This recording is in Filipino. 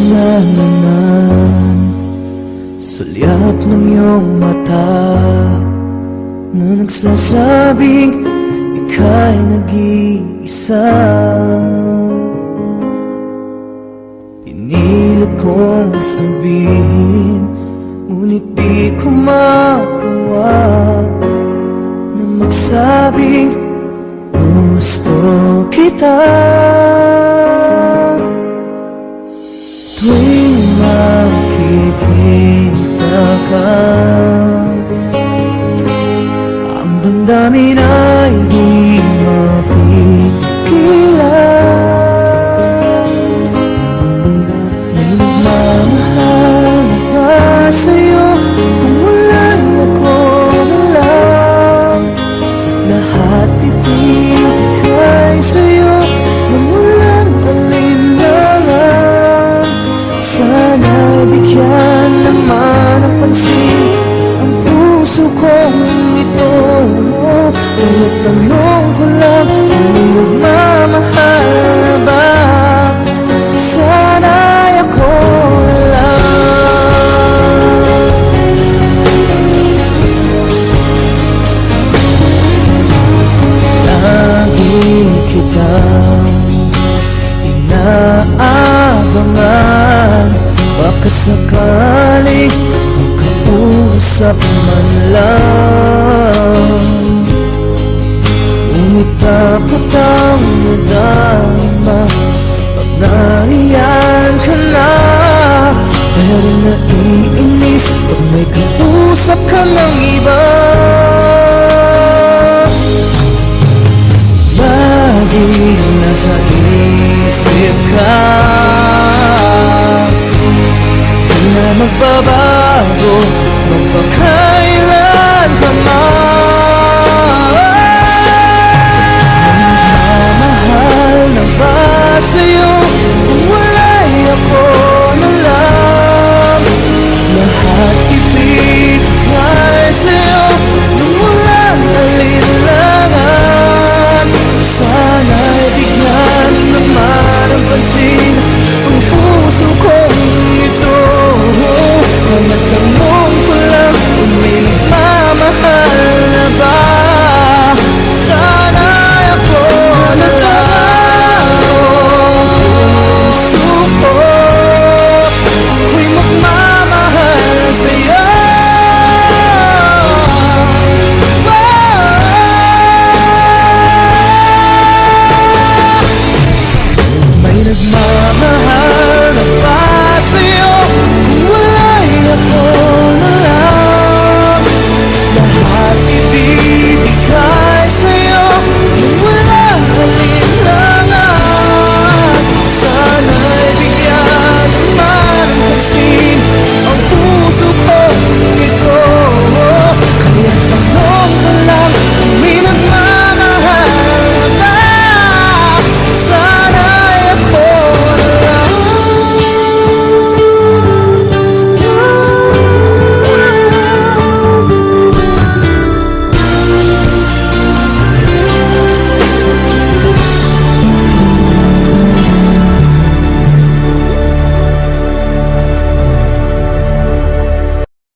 na naman sulyap ng iyong mata na nagsasabing ika'y nag-iisa. Pinilit kong sabihin, ngunit di ko magawa na magsabing gusto kita. Tuwing makikita ka, ang damdamin ay di mapigilan. May nagmamahal na ba sa'yo kung wala'y ako na lang? Lahat ibigay sa'yo nang walang alinlangan. Sana'y bigyan naman ng pansin ang puso kong ito. Kaya tanong ko lang, kung may nagmamahal na ba? Sana'y ako lang. Lagi kitang inaabangan, baka sakaling makausap man lang. Ngunit dapat ang nadama pag nariyan ka na. Pero naiinis pag may kausap ka ng iba. Laging nasa isip ka, di na magbabago magpakailan pa man. Nagmamahal na ba sa'yo